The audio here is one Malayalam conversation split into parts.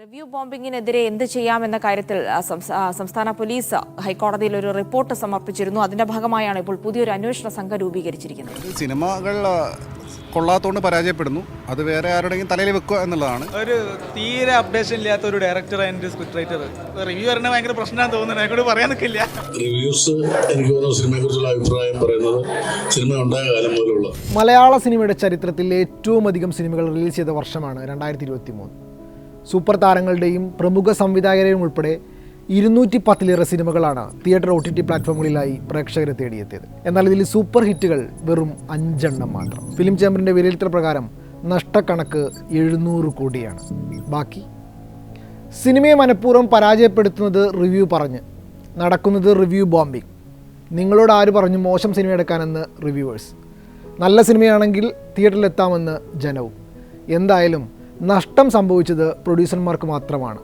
റിവ്യൂ ബോംബിങ്ങിനെതിരെ എന്ത് ചെയ്യാമെന്ന കാര്യത്തിൽ സംസ്ഥാന പോലീസ് ഹൈക്കോടതിയിൽ ഒരു റിപ്പോർട്ട് സമർപ്പിച്ചിരുന്നു. അതിന്റെ ഭാഗമായാണ് ഇപ്പോൾ പുതിയൊരു അന്വേഷണ സംഘം രൂപീകരിച്ചിരിക്കുന്നത്. സിനിമകൾ കൊള്ളാത്തോണ്ട് പരാജയപ്പെടുന്നു, അത് വേറെ ആരുടെയും തലയിൽ വെക്കുക എന്നുള്ളതാണ്. ഒരു തീരെ അപ്ഡേഷൻ ഇല്ലാത്ത ഒരു director and script writer review പറഞ്ഞാൽ ഭയങ്കര പ്രശ്നമാണെന്ന് തോന്നുന്നു. എന്നോട് പറയാൻ നിൽക്കില്ല. റിവ്യൂസ് എനിക്ക് തോന്നുന്നു സിനിമയെക്കുറിച്ചുള്ള അഭിപ്രായം പറയുന്നത് സിനിമ ഉണ്ടായ കാലം മുതലുള്ള മലയാള സിനിമയുടെ ചരിത്രത്തിൽ ഏറ്റവും അധികം സിനിമകൾ റിലീസ് ചെയ്ത വർഷമാണ് 2023. സൂപ്പർ താരങ്ങളുടെയും പ്രമുഖ സംവിധായകരെയും ഉൾപ്പെടെ 210-ലേറെ സിനിമകളാണ് തിയേറ്റർ OTT പ്ലാറ്റ്ഫോമുകളിലായി പ്രേക്ഷകരെ തേടിയെത്തിയത്. എന്നാൽ ഇതിൽ സൂപ്പർ ഹിറ്റുകൾ വെറും 5 എണ്ണം മാത്രം. ഫിലിം ചേംബറിൻ്റെ വിലയിരുത്തൽ പ്രകാരം നഷ്ടക്കണക്ക് 700 കോടിയാണ്. ബാക്കി സിനിമയെ മനഃപൂർവ്വം പരാജയപ്പെടുത്തുന്നത് റിവ്യൂ പറഞ്ഞ്, നടക്കുന്നത് റിവ്യൂ ബോംബിംഗ്. നിങ്ങളോട് ആര് പറഞ്ഞു മോശം സിനിമ എടുക്കാനെന്ന് റിവ്യൂവേഴ്സ്, നല്ല സിനിമയാണെങ്കിൽ തിയേറ്ററിലെത്താമെന്ന് ജനവും. എന്തായാലും നഷ്ടം സംഭവിച്ചത് പ്രൊഡ്യൂസർമാർക്ക് മാത്രമാണ്.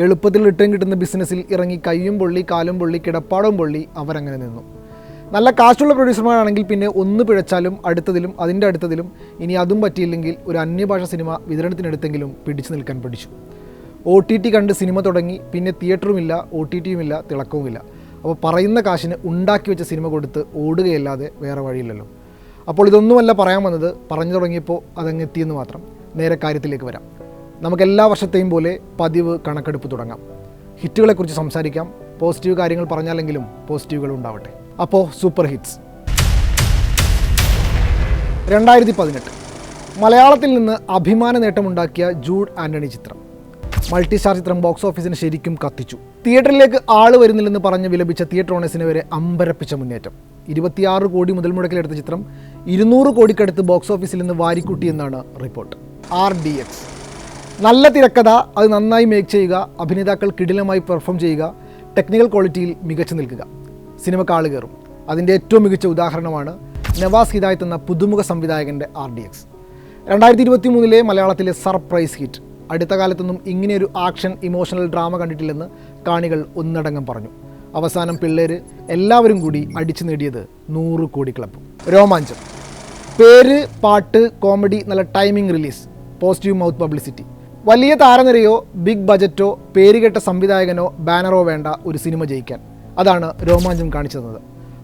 എളുപ്പത്തിൽ റിട്ടേൺ കിട്ടുന്ന ബിസിനസ്സിൽ ഇറങ്ങി കയ്യും പൊള്ളി കാലും പൊള്ളി കിടപ്പാടവും പൊള്ളി അവരങ്ങനെ നിന്നു. നല്ല കാശുള്ള പ്രൊഡ്യൂസർമാരാണെങ്കിൽ പിന്നെ ഒന്ന് പിഴച്ചാലും അടുത്തതിലും അതിൻ്റെ അടുത്തതിലും ഇനി അതും പറ്റിയില്ലെങ്കിൽ ഒരു അന്യഭാഷ സിനിമ വിതരണത്തിനെടുത്തെങ്കിലും പിടിച്ചു നിൽക്കാൻ പഠിച്ചു. OTT കണ്ട് സിനിമ തുടങ്ങി, പിന്നെ തിയേറ്ററുമില്ല, OTTയുമില്ല, തിളക്കവുമില്ല. അപ്പോൾ പറയുന്ന കാശിന് ഉണ്ടാക്കി വെച്ച സിനിമ കൊടുത്ത് ഓടുകയല്ലാതെ വേറെ വഴിയില്ലല്ലോ. അപ്പോൾ ഇതൊന്നുമല്ല പറയാൻ വന്നത്, പറഞ്ഞു തുടങ്ങിയപ്പോൾ അതങ്ങെത്തിയെന്ന് മാത്രം. നേരെ കാര്യത്തിലേക്ക് വരാം. നമുക്കെല്ലാ വർഷത്തെയും പോലെ പതിവ് കണക്കെടുപ്പ് തുടങ്ങാം. ഹിറ്റുകളെക്കുറിച്ച് സംസാരിക്കാം. പോസിറ്റീവ് കാര്യങ്ങൾ പറഞ്ഞാലെങ്കിലും പോസിറ്റീവുകൾ ഉണ്ടാവട്ടെ. അപ്പോൾ സൂപ്പർ ഹിറ്റ്സ് 2018 മലയാളത്തിൽ നിന്ന് അഭിമാന നേട്ടമുണ്ടാക്കിയ ജൂഡ് ആൻ്റണി ചിത്രം. മൾട്ടി സ്റ്റാർ ചിത്രം ബോക്സ് ഓഫീസിന് ശരിക്കും കത്തിച്ചു. തിയേറ്ററിലേക്ക് ആള് വരുന്നില്ലെന്ന് പറഞ്ഞ് വിലപിച്ച തിയേറ്റർ ഓണേഴ്സിനെ വരെ അമ്പരപ്പിച്ച മുന്നേറ്റം. 26 കോടി മുതൽ മുടക്കിലെടുത്ത ചിത്രം 200 കോടിക്കടുത്ത് ബോക്സ് ഓഫീസിൽ നിന്ന് വാരിക്കൂട്ടിയെന്നാണ് റിപ്പോർട്ട്. RDX നല്ല തിരക്കഥ, അത് നന്നായി മേക്ക് ചെയ്യുക, അഭിനേതാക്കൾ കിടിലമായി പെർഫോം ചെയ്യുക, ടെക്നിക്കൽ ക്വാളിറ്റിയിൽ മികച്ചു നിൽക്കുക, സിനിമക്ക് ആള് കയറും. അതിൻ്റെ ഏറ്റവും മികച്ച ഉദാഹരണമാണ് നവാസ് ഹിദായത്ത് എന്ന പുതുമുഖ സംവിധായകൻ്റെ RDX. 2023 മലയാളത്തിലെ സർപ്രൈസ് ഹിറ്റ്. അടുത്ത കാലത്തൊന്നും ഇങ്ങനെയൊരു ആക്ഷൻ ഇമോഷണൽ ഡ്രാമ കണ്ടിട്ടില്ലെന്ന് കാണികൾ ഒന്നടങ്കം പറഞ്ഞു. അവസാനം പിള്ളേര് എല്ലാവരും കൂടി അടിച്ചു നേടിയത് 100 കോടി ക്ലബ്. രോമാഞ്ചം, പേര്, പാട്ട്, കോമഡി, നല്ല timing release, positive mouth publicity. വലിയ താരനിരയോ ബിഗ് ബജറ്റോ പേരുകെട്ട സംവിധായകനോ ബാനറോ വേണ്ട ഒരു സിനിമ ജയിക്കാൻ. അതാണ് രോമാഞ്ചം കാണിച്ചു തന്നത്.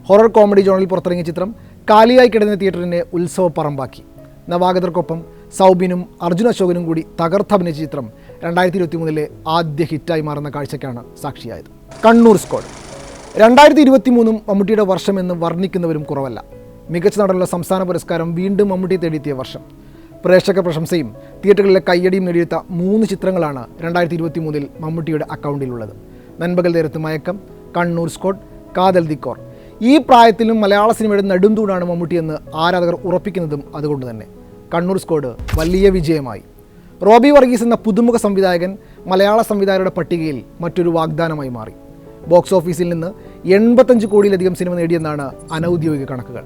ഹൊറർ കോമഡി ജോണിൽ പുറത്തിറങ്ങിയ ചിത്രം കാലിയായി കിടന്ന തിയേറ്ററിനെ ഉത്സവ പറമ്പാക്കി. നവാഗതർക്കൊപ്പം സൗബിനും അർജുൻ അശോകനും കൂടി തകർത്തഭിനയിച്ച ചിത്രം 2023 ആദ്യ ഹിറ്റായി മാറുന്ന കാഴ്ചയ്ക്കാണ് സാക്ഷിയായത്. കണ്ണൂർ സ്ക്വാഡ് 2023 മമ്മൂട്ടിയുടെ വർഷമെന്ന് വർണ്ണിക്കുന്നവരും കുറവല്ല. മികച്ച നടനുള്ള സംസ്ഥാന പുരസ്കാരം വീണ്ടും മമ്മൂട്ടിയെ തേടിയെത്തിയ വർഷം. പ്രേക്ഷക പ്രശംസയും തിയേറ്ററുകളിലെ കയ്യടിയും നേടിയെടുത്ത 3 ചിത്രങ്ങളാണ് 2023 മമ്മൂട്ടിയുടെ അക്കൗണ്ടിലുള്ളത്. നൻപകൽ നേരത്ത് മയക്കം, കണ്ണൂർ സ്ക്വാഡ്, കാതൽ ദി കോർ. ഈ പ്രായത്തിലും മലയാള സിനിമയുടെ നെടുന്തൂണാണ് മമ്മൂട്ടിയെന്ന് ആരാധകർ ഉറപ്പിക്കുന്നതും അതുകൊണ്ട് തന്നെ. കണ്ണൂർ സ്ക്വാഡ് വലിയ വിജയമായി. റോബി വർഗീസ് എന്ന പുതുമുഖ സംവിധായകൻ മലയാള സംവിധായകരുടെ പട്ടികയിൽ മറ്റൊരു വാഗ്ദാനമായി മാറി. ബോക്സ് ഓഫീസിൽ നിന്ന് 85 കോടിയിലധികം സിനിമ നേടിയെന്നാണ് അനൗദ്യോഗിക കണക്കുകൾ.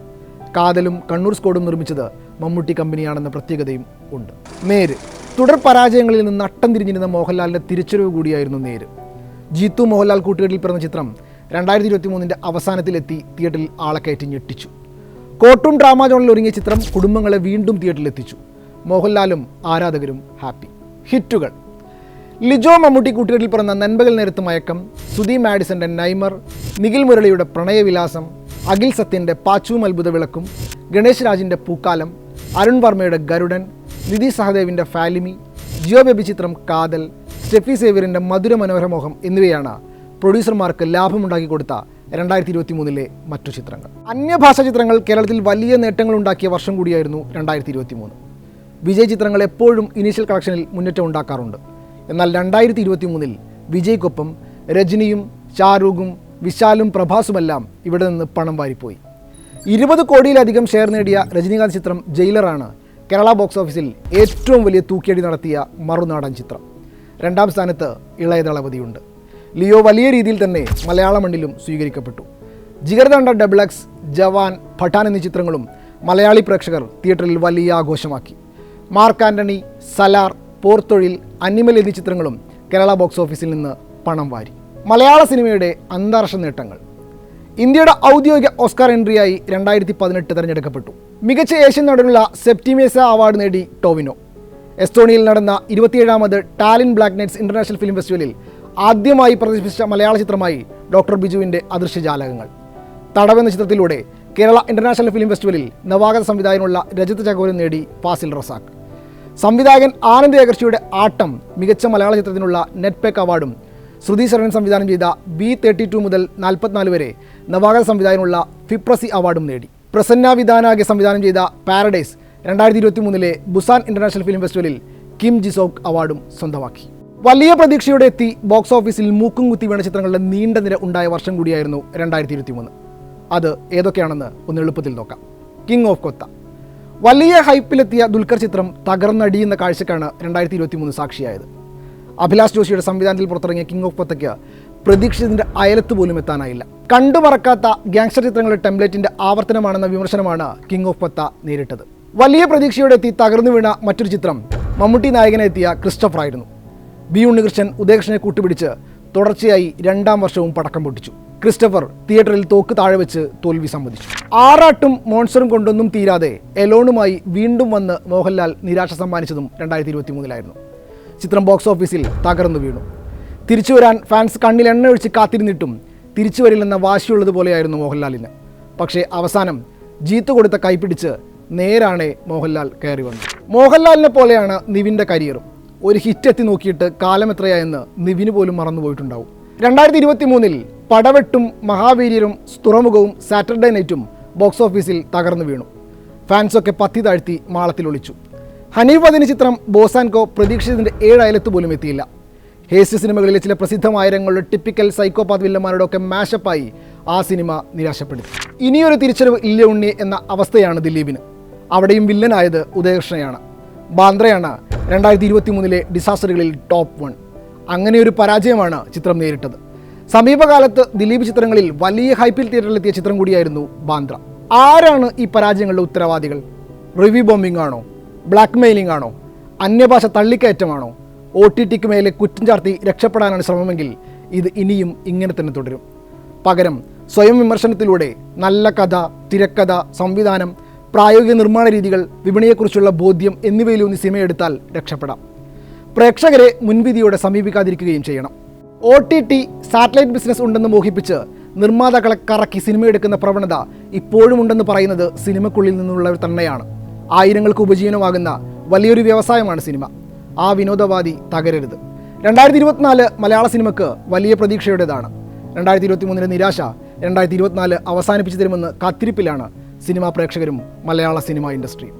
കാതലും കണ്ണൂർ സ്ക്വാഡും നിർമ്മിച്ചത് മമ്മൂട്ടി കമ്പനിയാണെന്ന പ്രത്യേകതയും ഉണ്ട്. നേര്, തുടർ പരാജയങ്ങളിൽ നിന്ന് നട്ടം തിരിഞ്ഞിരുന്ന മോഹൻലാലിൻ്റെ തിരിച്ചറിവ് കൂടിയായിരുന്നു നേര്. ജീത്തു മോഹൻലാൽ കൂട്ടുകെട്ടിൽ പിറന്ന ചിത്രം 2023 അവസാനത്തിലെത്തി തിയേറ്ററിൽ ആളെ കയറ്റി ഞെട്ടിച്ചു. കോട്ടൂൺ ഡ്രാമ ജോണിൽ ഒരുങ്ങിയ ചിത്രം കുടുംബങ്ങളെ വീണ്ടും തിയേറ്ററിലെത്തിച്ചു. മോഹൻലാലും ആരാധകരും ഹാപ്പി. ഹിറ്റുകൾ: ലിജോ മമ്മൂട്ടി കൂട്ടുകെട്ടിൽ പിറന്ന നൻപകൽ നേരത്ത് മയക്കം, സുധി മാഡിസന്റെ നൈമർ, നിഖിൽ മുരളിയുടെ പ്രണയവിലാസം, അഖിൽ സത്യൻ്റെ പാച്ചുവും അത്ഭുത വിളക്കും, ഗണേശ് രാജിൻ്റെ പൂക്കാലം, അരുൺ വർമ്മയുടെ ഗരുഡൻ, നിധി സഹദേവിൻ്റെ ഫാലിമി, ജിയോ ബേബി ചിത്രം കാതൽ, സ്റ്റെഫി സേവ്യറിൻ്റെ മധുര മനോഹരമോഹം എന്നിവയാണ് പ്രൊഡ്യൂസർമാർക്ക് ലാഭമുണ്ടാക്കി കൊടുത്ത 2023 മറ്റു ചിത്രങ്ങൾ. അന്യഭാഷാ ചിത്രങ്ങൾ കേരളത്തിൽ വലിയ നേട്ടങ്ങൾ ഉണ്ടാക്കിയ വർഷം കൂടിയായിരുന്നു 2023. വിജയ് ചിത്രങ്ങൾ എപ്പോഴും ഇനീഷ്യൽ കളക്ഷനിൽ മുന്നേറ്റം ഉണ്ടാക്കാറുണ്ട്. എന്നാൽ 2023 വിജയ്ക്കൊപ്പം രജനിയും ഷാരൂഖും വിശാലും പ്രഭാസുമെല്ലാം ഇവിടെ നിന്ന് പണം വാരിപ്പോയി. 20 കോടിയിലധികം ഷെയർ നേടിയ രജനീകാന്ത് ചിത്രം ജയിലറാണ് കേരള ബോക്സ് ഓഫീസിൽ ഏറ്റവും വലിയ തൂക്കിയടി നടത്തിയ മറുനാടൻ ചിത്രം. 2ാം സ്ഥാനത്ത് ഇളയ ദളപതിയുണ്ട്. ലിയോ വലിയ രീതിയിൽ തന്നെ മലയാള മണ്ണിലും സ്വീകരിക്കപ്പെട്ടു. ജിഗർദണ്ഡ XX, ജവാൻ, പഠാൻ എന്നീ ചിത്രങ്ങളും മലയാളി പ്രേക്ഷകർ തിയേറ്ററിൽ വലിയ ആഘോഷമാക്കി. മാർക്ക് ആൻ്റണി, സലാർ, പോർത്തൊഴിൽ, അനിമൽ എന്നീ ചിത്രങ്ങളും കേരള ബോക്സ് ഓഫീസിൽ നിന്ന് പണം വാരി. മലയാള സിനിമയുടെ അന്താരാഷ്ട്ര നേട്ടങ്ങൾ: ഇന്ത്യയുടെ ഔദ്യോഗിക ഓസ്കാർ എൻട്രിയായി 2018 തിരഞ്ഞെടുക്കപ്പെട്ടു. മികച്ച ഏഷ്യൻ നടനുള്ള സെപ്റ്റിമേസ അവാർഡ് നേടി ടോവിനോ. എസ്റ്റോണിയയിൽ നടന്ന 27ാമത് Tallinn black nights international film ഫെസ്റ്റിവലിൽ ആദ്യമായി പ്രദർശിപ്പിച്ച മലയാള ചിത്രമായി ഡോക്ടർ ബിജുവിൻ്റെ അദൃശ്യജാലകങ്ങൾ. തടവെന്ന ചിത്രത്തിലൂടെ കേരള ഇന്റർനാഷണൽ ഫിലിം ഫെസ്റ്റിവലിൽ നവാഗത സംവിധായകനുള്ള രജത ചകോരം നേടി ഫാസിൽ റസാഖ്. സംവിധായകൻ ആനന്ദ് ഏകർഷിയുടെ ആട്ടം മികച്ച മലയാള ചിത്രത്തിനുള്ള നെറ്റ്പേക്ക് അവാർഡും, ശ്രുതി ശരൺ സംവിധാനം ചെയ്ത B32 മുതൽ 44 വരെ നവാഗത സംവിധായകനുള്ള ഫിപ്രസി അവാർഡും നേടി. പ്രസന്ന വിധാനാകെ സംവിധാനം ചെയ്ത പാരഡൈസ് 2023 ബുസാൻ ഇന്റർനാഷണൽ ഫിലിം ഫെസ്റ്റിവലിൽ കിം ജിസോക് അവാർഡും സ്വന്തമാക്കി. വലിയ പ്രതീക്ഷയോടെ എത്തി ബോക്സ് ഓഫീസിൽ മൂക്കും കുത്തി വീണ ചിത്രങ്ങളുടെ നീണ്ട നിര ഉണ്ടായ വർഷം കൂടിയായിരുന്നു 2023. അത് ഏതൊക്കെയാണെന്ന് ഒന്ന് എളുപ്പത്തിൽ നോക്കാം. കിങ് ഓഫ് കൊത്ത. വലിയ ഹൈപ്പിലെത്തിയ ദുൽഖർ ചിത്രം തകർന്നടിയുന്ന കാഴ്ചക്കാണ് 2023 സാക്ഷിയായത്. അഭിലാഷ് ജോഷിയുടെ സംവിധാനത്തിൽ പുറത്തിറങ്ങിയ കിങ് ഓഫ് കൊത്തയ്ക്ക് പ്രതീക്ഷിച്ചതിൻ്റെ അയലത്ത് പോലും എത്താനായില്ല. കണ്ടുമറക്കാത്ത ഗ്യാങ്സ്റ്റർ ചിത്രങ്ങളുടെ ടെംപ്ലേറ്റിൻ്റെ ആവർത്തനമാണെന്ന വിമർശനമാണ് കിങ് ഓഫ് കൊത്ത നേരിട്ടത്. വലിയ പ്രതീക്ഷയോടെ എത്തി തകർന്നു വീണ മറ്റൊരു ചിത്രം മമ്മൂട്ടി നായകനെത്തിയ ക്രിസ്റ്റഫർ ആയിരുന്നു. ബി ഉണ്ണികൃഷ്ണൻ ഉദയകൃഷ്ണനെ കൂട്ടുപിടിച്ച് തുടർച്ചയായി 2ാം വർഷവും പടക്കം പൊട്ടിച്ചു. ക്രിസ്റ്റഫർ തിയേറ്ററിൽ തോക്ക് താഴെ വെച്ച് തോൽവി സമ്മതിച്ചു. ആറാട്ടും മോൺസ്റ്ററും കൊണ്ടൊന്നും തീരാതെ എലോണുമായി വീണ്ടും വന്ന് മോഹൻലാൽ നിരാശ സമ്മാനിച്ചതും 2023 ചിത്രം ബോക്സ് ഓഫീസിൽ തകർന്നു വീണു. തിരിച്ചു വരാൻ ഫാൻസ് കണ്ണിൽ എണ്ണ ഒഴിച്ച് കാത്തിരുന്നിട്ടും തിരിച്ചു വരില്ലെന്ന വാശിയുള്ളതുപോലെയായിരുന്നു മോഹൻലാലിന്. പക്ഷേ അവസാനം ജീത്ത് കൊടുത്ത കൈപിടിച്ച് നേരാണേ മോഹൻലാൽ കയറി വന്നു. മോഹൻലാലിനെ പോലെയാണ് നിവിൻ്റെ കരിയറും. ഒരു ഹിറ്റ് എത്തി നോക്കിയിട്ട് കാലം എത്രയായെന്ന് നിവിന് പോലും മറന്നുപോയിട്ടുണ്ടാവും. 2023 പടവെട്ടും മഹാവീര്യരും തുറമുഖവും സാറ്റർഡേ നൈറ്റും ബോക്സ് ഓഫീസിൽ തകർന്നു വീണു. ഫാൻസൊക്കെ പത്തി താഴ്ത്തി മാളത്തിലൊളിച്ചു. ഹനീഫ് അദിന് ചിത്രം ബോസാൻകോ പ്രതീക്ഷിച്ചതിൻ്റെ 7 അയലത്ത് പോലും എത്തിയില്ല. ഹേസ്റ്റ് സിനിമകളിലെ ചില പ്രസിദ്ധമായ രംഗങ്ങളുടെ ടിപ്പിക്കൽ സൈക്കോപാത്ത് വില്ലന്മാരുടെ ഒക്കെ മാഷപ്പായി ആ സിനിമ നിരാശപ്പെടുത്തി. ഇനിയൊരു തിരിച്ചറിവ് ഇല്ല ഉണ്ണി എന്ന അവസ്ഥയാണ് ദിലീപിന്. അവിടെയും വില്ലനായത് ഉദയകൃഷ്ണയാണ്. ബാന്ദ്രയാണ് 2023 ഡിസാസ്റ്ററുകളിൽ ടോപ്പ് 1. അങ്ങനെയൊരു പരാജയമാണ് ചിത്രം നേരിട്ടത്. സമീപകാലത്ത് ദിലീപ് ചിത്രങ്ങളിൽ വലിയ ഹൈപ്പിൽ തിയേറ്ററിലെത്തിയ ചിത്രം കൂടിയായിരുന്നു ബാന്ദ്ര. ആരാണ് ഈ പരാജയങ്ങളുടെ ഉത്തരവാദികൾ? റിവ്യൂ ബോംബിംഗ് ആണോ? ബ്ലാക്ക് മെയിലിംഗ് ആണോ? അന്യഭാഷ തള്ളിക്കയറ്റമാണോ? OTTക്ക് മേലെ കുറ്റം ചാർത്തി രക്ഷപ്പെടാനാണ് ശ്രമമെങ്കിൽ ഇത് ഇനിയും ഇങ്ങനെ തന്നെ തുടരും. പകരം സ്വയം വിമർശനത്തിലൂടെ നല്ല കഥ, തിരക്കഥ, സംവിധാനം, പ്രായോഗിക നിർമ്മാണ രീതികൾ, വിപണിയെക്കുറിച്ചുള്ള ബോധ്യം എന്നിവയിലൂന്നി സിനിമയെടുത്താൽ രക്ഷപ്പെടാം. പ്രേക്ഷകരെ മുൻവിധിയോടെ സമീപിക്കാതിരിക്കുകയും ചെയ്യണം. OTT സാറ്റലൈറ്റ് ബിസിനസ് ഉണ്ടെന്ന് മോഹിപ്പിച്ച് നിർമ്മാതാക്കളെ കറക്കി സിനിമയെടുക്കുന്ന പ്രവണത ഇപ്പോഴും ഉണ്ടെന്ന് പറയുന്നത് സിനിമക്കുള്ളിൽ നിന്നുള്ളവർ തന്നെയാണ്. ആയിരങ്ങൾക്ക് ഉപജീവനമാകുന്ന വലിയൊരു വ്യവസായമാണ് സിനിമ. ആ വിനോദവാദി തകരരുത്. 2024 മലയാള സിനിമയ്ക്ക് വലിയ പ്രതീക്ഷയുടേതാണ്. 2023 നിരാശ 2024 അവസാനിപ്പിച്ചു തരുമെന്ന് കാത്തിരിപ്പിലാണ് സിനിമാ പ്രേക്ഷകരും മലയാള സിനിമാ ഇൻഡസ്ട്രിയും.